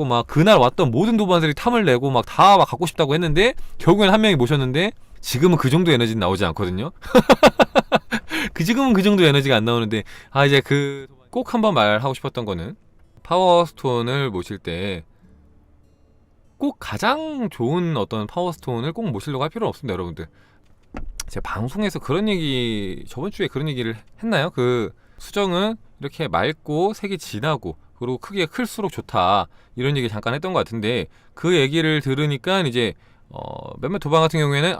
갖고 막 그날 왔던 모든 도반들이 탐을 내고 막 다 막 갖고 싶다고 했는데 결국엔 한 명이 모셨는데 지금은 그 정도 에너지는 나오지 않거든요. 지금은 그 정도 에너지가 안 나오는데 이제 그 꼭 한번 말하고 싶었던 거는 파워스톤을 모실 때 꼭 가장 좋은 어떤 파워스톤을 꼭 모시려고 할 필요는 없습니다, 여러분들. 제가 방송에서 그런 얘기 저번 주에 그런 얘기를 했나요? 그 수정은 이렇게 맑고 색이 진하고 그리고 크기가 클수록 좋다 이런 얘기 잠깐 했던 것 같은데 그 얘기를 들으니까 이제 몇몇 도방 같은 경우에는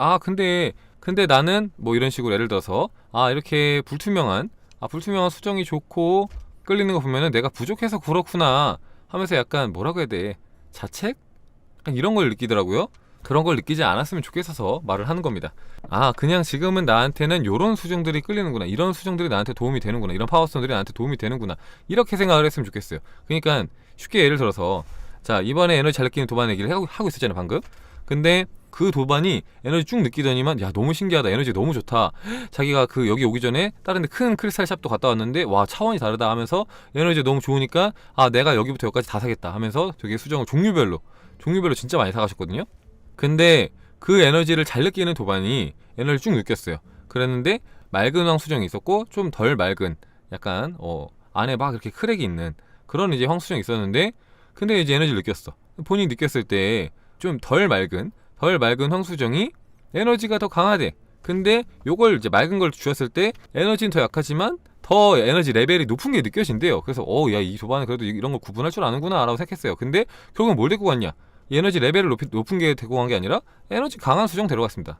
근데 나는 뭐 이런 식으로 예를 들어서 이렇게 불투명한 수정이 좋고 끌리는 거 보면은 내가 부족해서 그렇구나 하면서 약간 뭐라고 해야 돼, 자책? 약간 이런 걸 느끼더라고요. 그런 걸 느끼지 않았으면 좋겠어서 말을 하는 겁니다. 그냥 지금은 나한테는 이런 수정들이 끌리는구나, 이런 수정들이 나한테 도움이 되는구나, 이런 파워스톤들이 나한테 도움이 되는구나, 이렇게 생각을 했으면 좋겠어요. 그러니까 쉽게 예를 들어서 자, 이번에 에너지 잘 느끼는 도반 얘기를 하고 있었잖아요 방금. 근데 그 도반이 에너지 쭉 느끼더니만 야 너무 신기하다, 에너지 너무 좋다, 자기가 그 여기 오기 전에 다른 데 큰 크리스탈 샵도 갔다 왔는데 와 차원이 다르다 하면서 에너지 너무 좋으니까 내가 여기부터 여기까지 다 사겠다 하면서 되게 수정을 종류별로 진짜 많이 사가셨거든요. 근데 그 에너지를 잘 느끼는 도반이 에너지 쭉 느꼈어요. 그랬는데 맑은 황수정이 있었고 좀 덜 맑은 약간 안에 막 이렇게 크랙이 있는 그런 이제 황수정이 있었는데, 근데 이제 에너지를 느꼈어. 본인이 느꼈을 때 좀 덜 맑은 황수정이 에너지가 더 강하대. 근데 요걸 이제 맑은 걸 주었을 때 에너지는 더 약하지만 더 에너지 레벨이 높은 게 느껴진대요. 그래서 야 이 도반은 그래도 이런 걸 구분할 줄 아는구나 라고 생각했어요. 근데 결국은 뭘 데리고 갔냐, 에너지 레벨을 높은 게 데리고 간 게 아니라 에너지 강한 수정 데려갔습니다.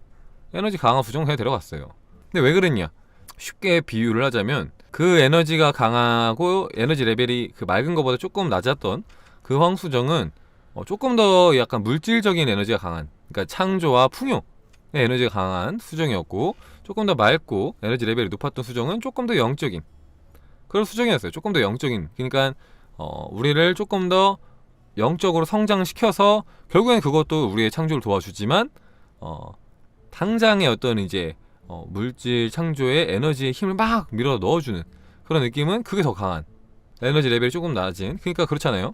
에너지 강한 수정 그냥 데려갔어요. 근데 왜 그랬냐, 쉽게 비유를 하자면 그 에너지가 강하고 에너지 레벨이 그 맑은 것보다 조금 낮았던 그 황수정은 조금 더 약간 물질적인 에너지가 강한, 그러니까 창조와 풍요의 에너지가 강한 수정이었고, 조금 더 맑고 에너지 레벨이 높았던 수정은 조금 더 영적인 그런 수정이었어요. 조금 더 영적인, 그러니까 우리를 조금 더 영적으로 성장시켜서 결국엔 그것도 우리의 창조를 도와주지만 당장의 어떤 이제 물질 창조의 에너지의 힘을 막 밀어 넣어주는 그런 느낌은 그게 더 강한, 에너지 레벨이 조금 낮은. 그러니까 그렇잖아요.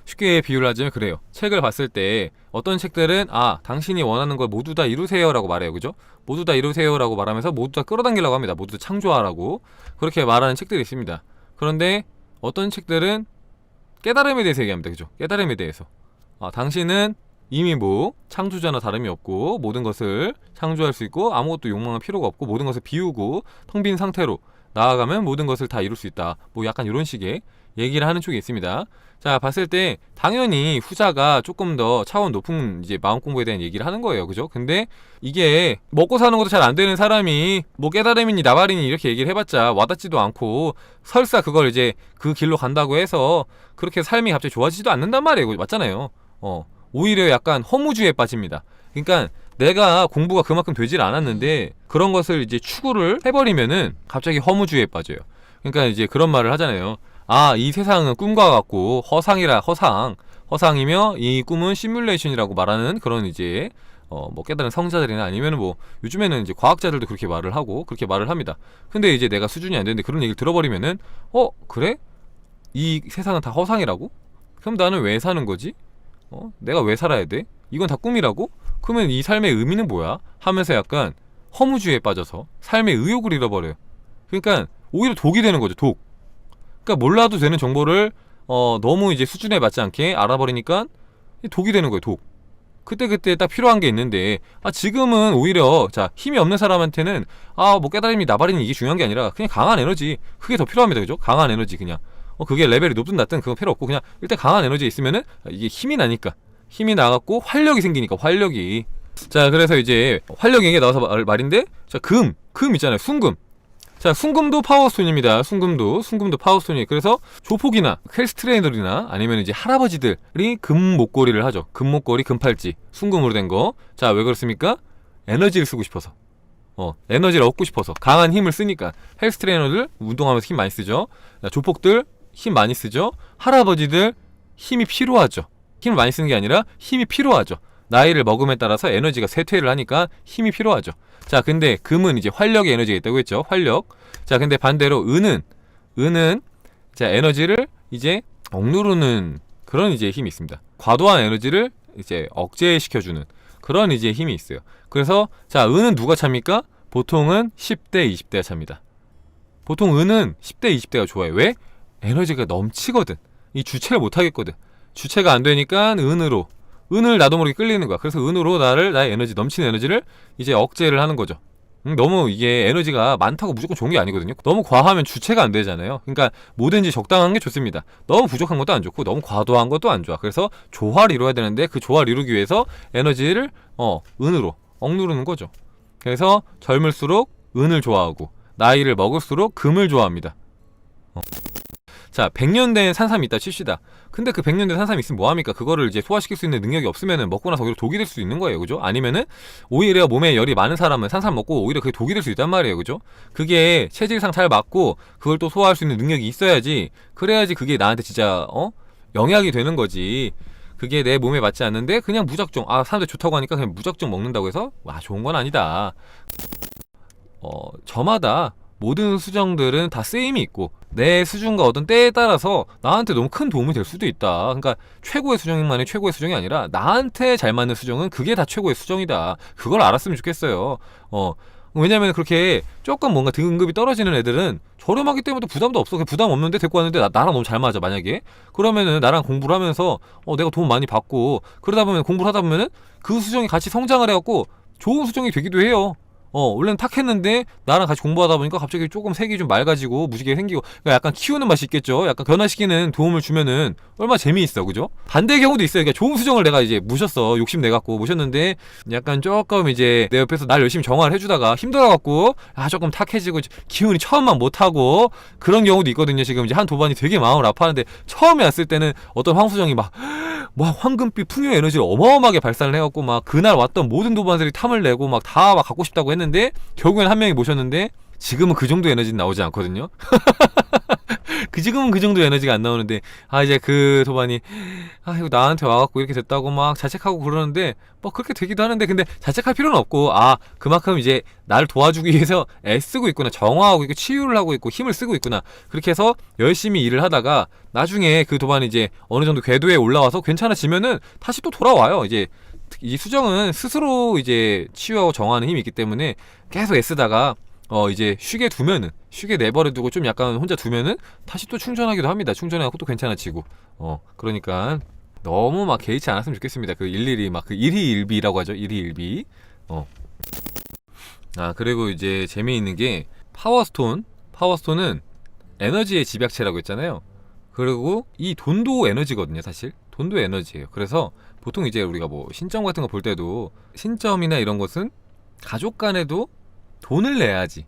쉽게 비유를 하자면 그래요. 책을 봤을 때 어떤 책들은 당신이 원하는 걸 모두 다 이루세요 라고 말해요. 그죠? 모두 다 이루세요 라고 말하면서 모두 다 끌어당기려고 합니다. 모두 다 창조하라고 그렇게 말하는 책들이 있습니다. 그런데 어떤 책들은 깨달음에 대해서 얘기합니다. 그죠? 깨달음에 대해서 당신은 이미 뭐 창조자나 다름이 없고 모든 것을 창조할 수 있고 아무것도 욕망할 필요가 없고 모든 것을 비우고 텅 빈 상태로 나아가면 모든 것을 다 이룰 수 있다, 뭐 약간 이런 식의 얘기를 하는 쪽이 있습니다. 자, 봤을 때 당연히 후자가 조금 더 차원 높은 이제 마음 공부에 대한 얘기를 하는 거예요. 그죠? 근데 이게 먹고 사는 것도 잘 안 되는 사람이 뭐 깨달음이니 나발이니 이렇게 얘기를 해봤자 와닿지도 않고, 설사 그걸 이제 그 길로 간다고 해서 그렇게 삶이 갑자기 좋아지지도 않는단 말이에요. 맞잖아요. 오히려 약간 허무주의에 빠집니다. 그러니까 내가 공부가 그만큼 되질 않았는데 그런 것을 이제 추구를 해버리면은 갑자기 허무주의에 빠져요. 그러니까 이제 그런 말을 하잖아요. 이 세상은 꿈과 같고 허상이며 이 꿈은 시뮬레이션이라고 말하는 그런 이제 뭐 깨달은 성자들이나 아니면은 뭐 요즘에는 이제 과학자들도 그렇게 말을 하고 그렇게 말을 합니다. 근데 이제 내가 수준이 안 되는데 그런 얘기를 들어버리면은 그래? 이 세상은 다 허상이라고? 그럼 나는 왜 사는 거지? 내가 왜 살아야 돼? 이건 다 꿈이라고? 그러면 이 삶의 의미는 뭐야? 하면서 약간 허무주의에 빠져서 삶의 의욕을 잃어버려요. 그러니까 오히려 독이 되는 거죠, 독. 그러니까 몰라도 되는 정보를 너무 이제 수준에 맞지 않게 알아버리니까 독이 되는 거예요, 독. 그때 딱 필요한 게 있는데 지금은 오히려 자, 힘이 없는 사람한테는 뭐 깨달음이 나발이니 이게 중요한 게 아니라 그냥 강한 에너지, 그게 더 필요합니다. 그죠? 강한 에너지. 그냥 그게 레벨이 높든 낮든 그건 필요 없고 그냥 일단 강한 에너지 있으면은 이게 힘이 나니까, 힘이 나갖고 활력이 생기니까, 활력이. 자, 그래서 이제 활력 얘기가 나와서 말인데, 자, 금 있잖아요, 순금. 자, 순금도 파워스톤입니다. 순금도 파워스톤이에요. 그래서 조폭이나 헬스트레이너들이나 아니면 이제 할아버지들이 금 목걸이를 하죠. 금 목걸이, 금팔찌, 순금으로 된 거. 자, 왜 그렇습니까? 에너지를 쓰고 싶어서. 에너지를 얻고 싶어서. 강한 힘을 쓰니까. 헬스트레이너들 운동하면서 힘 많이 쓰죠. 자, 조폭들 힘 많이 쓰죠. 할아버지들 힘이 필요하죠. 힘을 많이 쓰는 게 아니라 힘이 필요하죠. 나이를 먹음에 따라서 에너지가 쇠퇴를 하니까 힘이 필요하죠. 자, 근데 금은 이제 활력의 에너지가 있다고 했죠. 활력. 자, 근데 반대로 은은 자, 에너지를 이제 억누르는 그런 이제 힘이 있습니다. 과도한 에너지를 이제 억제시켜주는 그런 이제 힘이 있어요. 그래서 자, 은은 누가 찹니까? 보통은 10대, 20대가 찹니다. 보통 은은 10대, 20대가 좋아요. 왜? 에너지가 넘치거든. 이 주체를 못 하겠거든. 주체가 안 되니까 은을 나도 모르게 끌리는 거야. 그래서 은으로 나의 에너지, 넘치는 에너지를 이제 억제를 하는 거죠. 너무 이게 에너지가 많다고 무조건 좋은 게 아니거든요. 너무 과하면 주체가 안 되잖아요. 그러니까 뭐든지 적당한 게 좋습니다. 너무 부족한 것도 안 좋고 너무 과도한 것도 안 좋아. 그래서 조화를 이루어야 되는데 그 조화를 이루기 위해서 에너지를 은으로 억누르는 거죠. 그래서 젊을수록 은을 좋아하고 나이를 먹을수록 금을 좋아합니다. 자, 100년 된 산삼이 있다 칩시다. 근데 그 100년 된 산삼이 있으면 뭐합니까? 그거를 이제 소화시킬 수 있는 능력이 없으면은 먹고 나서 오히려 독이 될 수 있는 거예요. 그죠? 아니면은 오히려 몸에 열이 많은 사람은 산삼 먹고 오히려 그게 독이 될 수 있단 말이에요. 그죠? 그게 체질상 잘 맞고 그걸 또 소화할 수 있는 능력이 있어야지. 그래야지 그게 나한테 진짜 영약이 되는 거지. 그게 내 몸에 맞지 않는데 그냥 무작정 사람들 좋다고 하니까 그냥 무작정 먹는다고 해서 와, 좋은 건 아니다. 저마다 모든 수정들은 다 쓰임이 있고 내 수준과 어떤 때에 따라서 나한테 너무 큰 도움이 될 수도 있다. 그러니까 최고의 수정만이 최고의 수정이 아니라 나한테 잘 맞는 수정은 그게 다 최고의 수정이다. 그걸 알았으면 좋겠어요. 왜냐면 그렇게 조금 뭔가 등급이 떨어지는 애들은 저렴하기 때문에 부담도 없어. 그냥 부담 없는데 데리고 왔는데 나랑 너무 잘 맞아. 만약에 그러면은 나랑 공부를 하면서 내가 돈 많이 받고 그러다 보면 공부를 하다 보면은 그 수정이 같이 성장을 해갖고 좋은 수정이 되기도 해요. 원래는 탁 했는데 나랑 같이 공부하다 보니까 갑자기 조금 색이 좀 맑아지고 무지개 생기고, 그러니까 약간 키우는 맛이 있겠죠. 약간 변화시키는 도움을 주면은 얼마나 재미있어. 그죠? 반대의 경우도 있어요. 그러니까 좋은 수정을 내가 이제 모셨어. 욕심 내갖고 모셨는데 약간 조금 이제 내 옆에서 날 열심히 정화를 해주다가 힘들어갖고 조금 탁해지고 기운이 처음만 못하고 그런 경우도 있거든요. 지금 이제 한 도반이 되게 마음을 아파하는데 처음에 왔을 때는 어떤 황수정이 막 황금빛 풍요 에너지를 어마어마하게 발산을 해갖고 막 그날 왔던 모든 도반들이 탐을 내고 막 다 갖고 싶다고 했는데 결국엔 한 명이 모셨는데 지금은 그 정도 에너지는 나오지 않거든요. 지금은 그 정도 에너지가 안 나오는데 이제 그 도반이 이거 나한테 와갖고 이렇게 됐다고 막 자책하고 그러는데 뭐 그렇게 되기도 하는데, 근데 자책할 필요는 없고 그만큼 이제 나를 도와주기 위해서 애쓰고 있구나, 정화하고 있고 치유를 하고 있고 힘을 쓰고 있구나, 그렇게 해서 열심히 일을 하다가 나중에 그 도반이 이제 어느 정도 궤도에 올라와서 괜찮아지면은 다시 또 돌아와요. 이제 이 수정은 스스로 이제 치유하고 정화하는 힘이 있기 때문에 계속 애쓰다가 이제 쉬게 내버려 두고 좀 약간 혼자 두면은 다시 또 충전하기도 합니다. 충전하고 또 괜찮아지고. 그러니까 너무 막 개의치 않았으면 좋겠습니다. 그 일일이 막 그 일희일비라고 하죠. 일희일비. 그리고 이제 재미있는 게 파워스톤은 에너지의 집약체라고 했잖아요. 그리고 이 돈도 에너지거든요. 사실 돈도 에너지예요. 그래서 보통 이제 우리가 뭐 신점 같은 거 볼 때도 신점이나 이런 것은 가족 간에도 돈을 내야지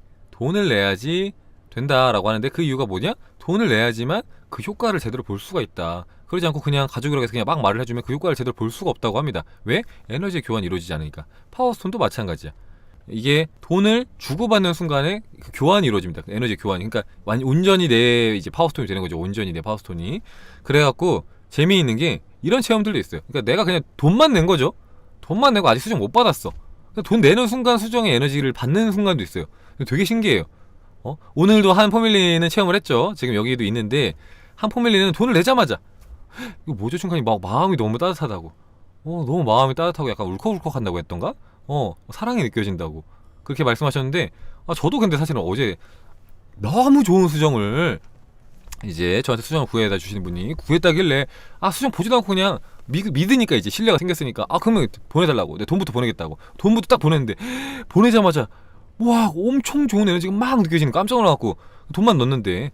된다라고 하는데, 그 이유가 뭐냐? 돈을 내야지만 그 효과를 제대로 볼 수가 있다. 그러지 않고 그냥 가족이라고 해서 그냥 막 말을 해주면 그 효과를 제대로 볼 수가 없다고 합니다. 왜? 에너지의 교환이 이루어지지 않으니까. 파워스톤도 마찬가지야. 이게 돈을 주고받는 순간에 그 교환이 이루어집니다. 에너지 교환이. 그러니까 온전히 내 이제 파워스톤이 되는 거죠. 온전히 내 파워스톤이. 그래갖고 재미있는 게 이런 체험들도 있어요. 그러니까 내가 그냥 돈만 낸 거죠. 돈만 내고 아직 수정 못 받았어. 돈 내는 순간 수정의 에너지를 받는 순간도 있어요. 되게 신기해요. 오늘도 한 포밀리는 체험을 했죠. 지금 여기도 있는데 한 포밀리는 돈을 내자마자 이거 뭐죠? 순간이 막 마음이 너무 따뜻하다고. 너무 마음이 따뜻하고 약간 울컥울컥 한다고 했던가? 사랑이 느껴진다고 그렇게 말씀하셨는데, 저도 근데 사실은 어제 너무 좋은 수정을 이제 저한테 수정을 구해다 주시는 분이 구했다길래 수정 보지도 않고 그냥 믿으니까 이제 신뢰가 생겼으니까 그러면 보내달라고, 내 돈부터 보내겠다고 돈부터 딱 보냈는데 보내자마자 와 엄청 좋은 에너지가 막 느껴지는, 깜짝 놀라갖고 돈만 넣었는데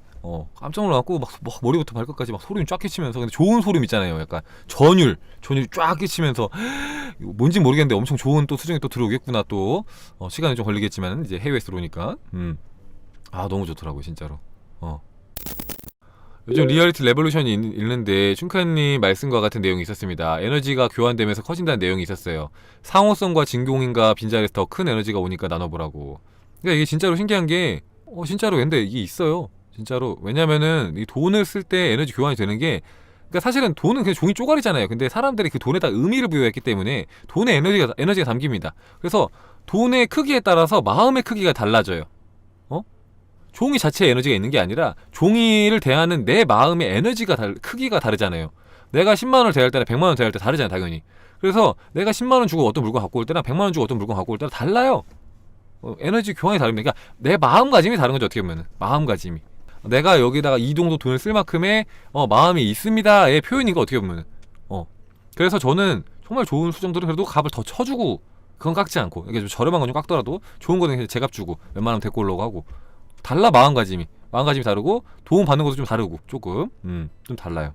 깜짝 놀라갖고 막 머리부터 발끝까지 막 소름이 쫙 끼치면서, 근데 좋은 소름 있잖아요. 약간 전율이 쫙 끼치면서 뭔지 모르겠는데 엄청 좋은 또 수정이 또 들어오겠구나. 또 시간이 좀 걸리겠지만 이제 해외에서 들어오니까 너무 좋더라고요 진짜로. 요즘 리얼리티 레볼루션이 있는데 춘카님 말씀과 같은 내용이 있었습니다. 에너지가 교환되면서 커진다는 내용이 있었어요. 상호성과 진공인과 빈자리에서 더 큰 에너지가 오니까 나눠보라고. 그러니까 이게 진짜로 신기한 게 진짜로 근데 이게 있어요. 진짜로. 왜냐면은 이 돈을 쓸 때 에너지 교환이 되는 게, 그러니까 사실은 돈은 그냥 종이 쪼가리잖아요. 근데 사람들이 그 돈에다 의미를 부여했기 때문에 돈에 에너지가 담깁니다. 그래서 돈의 크기에 따라서 마음의 크기가 달라져요. 종이 자체에 에너지가 있는 게 아니라 종이를 대하는 내 마음의 크기가 다르잖아요. 내가 10만원을 대할 때랑 100만원 대할 때 다르잖아요, 당연히. 그래서 내가 10만원 주고 어떤 물건 갖고 올 때랑 100만원 주고 어떤 물건 갖고 올 때랑 달라요. 에너지 교환이 다릅니다. 그러니까 내 마음가짐이 다른 거죠, 어떻게 보면. 마음가짐이. 내가 여기다가 이 정도 돈을 쓸 만큼의 마음이 있습니다의 표현인 거, 어떻게 보면. 그래서 저는 정말 좋은 수정들은 그래도 값을 더 쳐주고, 그건 깎지 않고, 이게 좀 저렴한 건 좀 깎더라도 좋은 거는 제값 주고 웬만하면 데리고 오려고 하고. 달라, 마음가짐이 다르고 도움 받는 것도 좀 다르고, 조금 좀 달라요.